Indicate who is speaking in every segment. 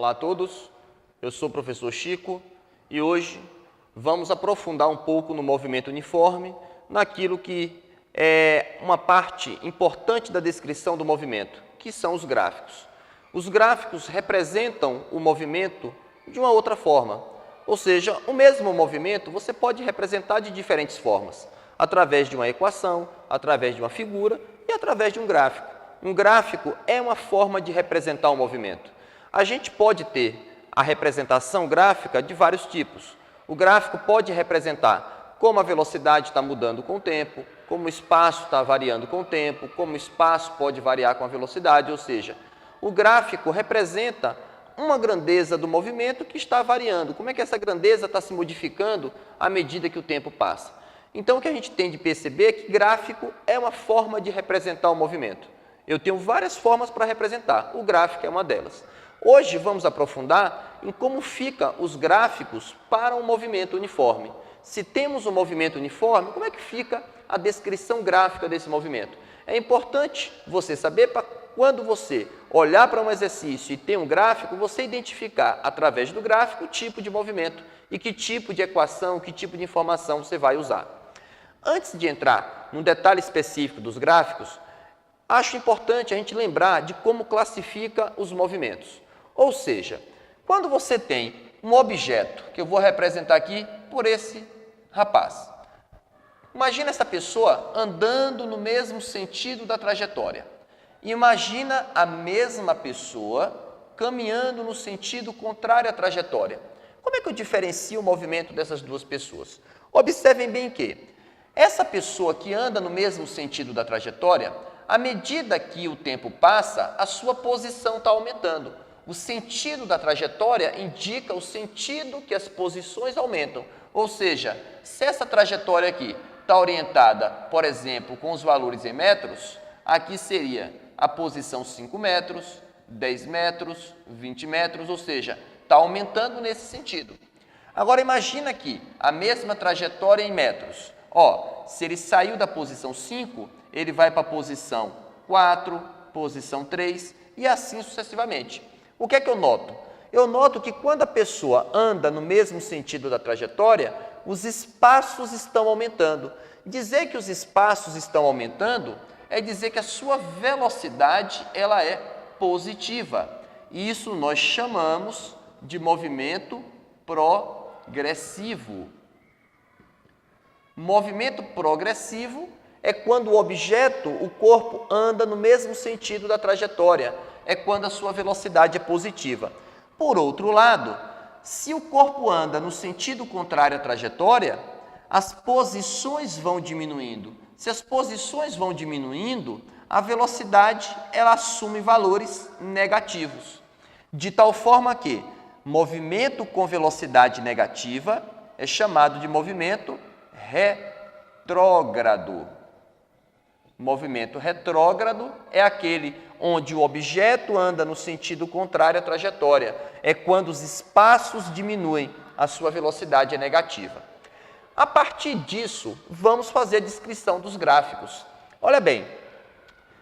Speaker 1: Olá a todos, eu sou o professor Chico e hoje vamos aprofundar um pouco no movimento uniforme, naquilo que é uma parte importante da descrição do movimento, que são os gráficos. Os gráficos representam o movimento de uma outra forma, ou seja, o mesmo movimento você pode representar de diferentes formas, através de uma equação, através de uma figura e através de um gráfico. Um gráfico é uma forma de representar o movimento. A gente pode ter a representação gráfica de vários tipos. O gráfico pode representar como a velocidade está mudando com o tempo, como o espaço está variando com o tempo, como o espaço pode variar com a velocidade, ou seja, o gráfico representa uma grandeza do movimento que está variando. Como é que essa grandeza está se modificando à medida que o tempo passa? Então, o que a gente tem de perceber é que gráfico é uma forma de representar o movimento. Eu tenho várias formas para representar, o gráfico é uma delas. Hoje vamos aprofundar em como ficam os gráficos para um movimento uniforme. Se temos um movimento uniforme, como é que fica a descrição gráfica desse movimento? É importante você saber para quando você olhar para um exercício e ter um gráfico, você identificar através do gráfico o tipo de movimento e que tipo de equação, que tipo de informação você vai usar. Antes de entrar num detalhe específico dos gráficos, acho importante a gente lembrar de como classifica os movimentos. Ou seja, quando você tem um objeto, que eu vou representar aqui por esse rapaz. Imagina essa pessoa andando no mesmo sentido da trajetória. Imagina a mesma pessoa caminhando no sentido contrário à trajetória. Como é que eu diferencio o movimento dessas duas pessoas? Observem bem que essa pessoa que anda no mesmo sentido da trajetória, à medida que o tempo passa, a sua posição está aumentando. O sentido da trajetória indica o sentido que as posições aumentam. Ou seja, se essa trajetória aqui está orientada, por exemplo, com os valores em metros, aqui seria a posição 5 metros, 10 metros, 20 metros, ou seja, está aumentando nesse sentido. Agora imagina aqui a mesma trajetória em metros. Se ele saiu da posição 5, ele vai para a posição 4, posição 3 e assim sucessivamente. O que é que eu noto? Eu noto que quando a pessoa anda no mesmo sentido da trajetória, os espaços estão aumentando. Dizer que os espaços estão aumentando é dizer que a sua velocidade ela é positiva. E isso nós chamamos de movimento progressivo. Movimento progressivo é quando o objeto, o corpo, anda no mesmo sentido da trajetória. É quando a sua velocidade é positiva. Por outro lado, se o corpo anda no sentido contrário à trajetória, as posições vão diminuindo. Se as posições vão diminuindo, a velocidade ela assume valores negativos. De tal forma que movimento com velocidade negativa é chamado de movimento retrógrado. Movimento retrógrado é aquele onde o objeto anda no sentido contrário à trajetória. É quando os espaços diminuem, a sua velocidade é negativa. A partir disso, vamos fazer a descrição dos gráficos. Olha bem,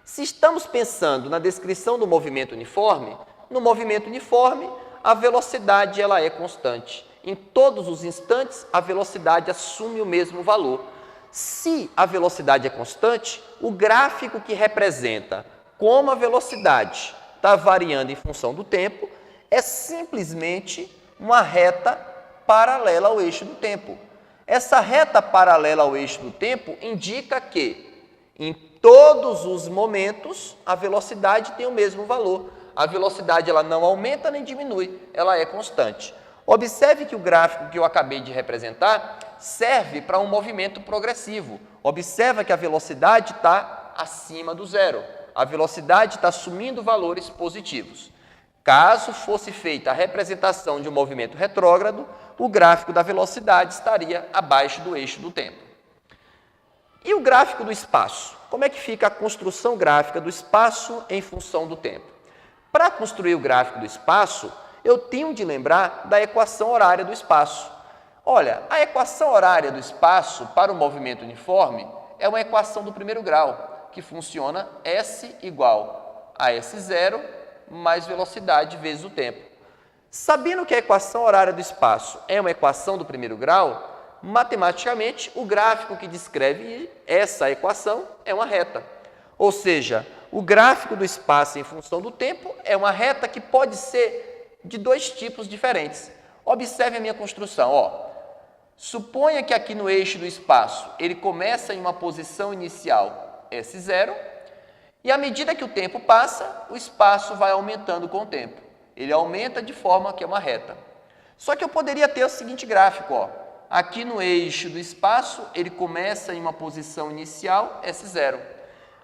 Speaker 1: se estamos pensando na descrição do movimento uniforme, no movimento uniforme, a velocidade ela é constante. Em todos os instantes, a velocidade assume o mesmo valor. Se a velocidade é constante, o gráfico que representa como a velocidade está variando em função do tempo é simplesmente uma reta paralela ao eixo do tempo. Essa reta paralela ao eixo do tempo indica que em todos os momentos a velocidade tem o mesmo valor. A velocidade ela não aumenta nem diminui, ela é constante. Observe que o gráfico que eu acabei de representar serve para um movimento progressivo. Observa que a velocidade está acima do zero. A velocidade está assumindo valores positivos. Caso fosse feita a representação de um movimento retrógrado, o gráfico da velocidade estaria abaixo do eixo do tempo. E o gráfico do espaço? Como é que fica a construção gráfica do espaço em função do tempo? Para construir o gráfico do espaço, eu tenho de lembrar da equação horária do espaço. Olha, a equação horária do espaço para o movimento uniforme é uma equação do primeiro grau, que funciona S igual a S0 mais velocidade vezes o tempo. Sabendo que a equação horária do espaço é uma equação do primeiro grau, matematicamente, o gráfico que descreve essa equação é uma reta. Ou seja, o gráfico do espaço em função do tempo é uma reta que pode ser de dois tipos diferentes. Observe a minha construção. Suponha que aqui no eixo do espaço ele começa em uma posição inicial S0 e à medida que o tempo passa, o espaço vai aumentando com o tempo. Ele aumenta de forma que é uma reta. Só que eu poderia ter o seguinte gráfico. Aqui no eixo do espaço ele começa em uma posição inicial S0.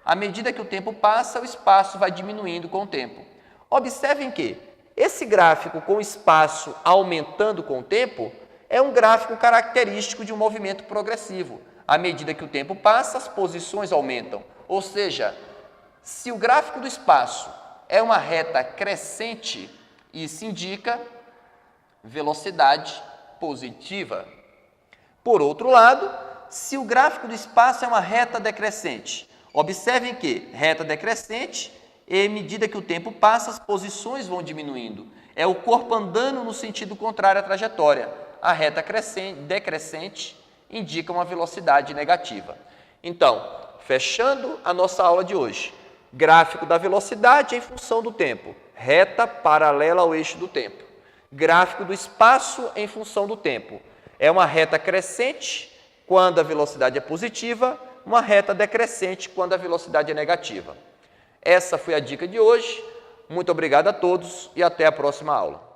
Speaker 1: À medida que o tempo passa, o espaço vai diminuindo com o tempo. Observem que esse gráfico com o espaço aumentando com o tempo é um gráfico característico de um movimento progressivo. À medida que o tempo passa, as posições aumentam. Ou seja, se o gráfico do espaço é uma reta crescente, isso indica velocidade positiva. Por outro lado, se o gráfico do espaço é uma reta decrescente, observem que reta decrescente, e à medida que o tempo passa, as posições vão diminuindo. É o corpo andando no sentido contrário à trajetória. A reta decrescente indica uma velocidade negativa. Então, fechando a nossa aula de hoje, gráfico da velocidade em função do tempo, reta paralela ao eixo do tempo. Gráfico do espaço em função do tempo. É uma reta crescente quando a velocidade é positiva, uma reta decrescente quando a velocidade é negativa. Essa foi a dica de hoje. Muito obrigado a todos e até a próxima aula.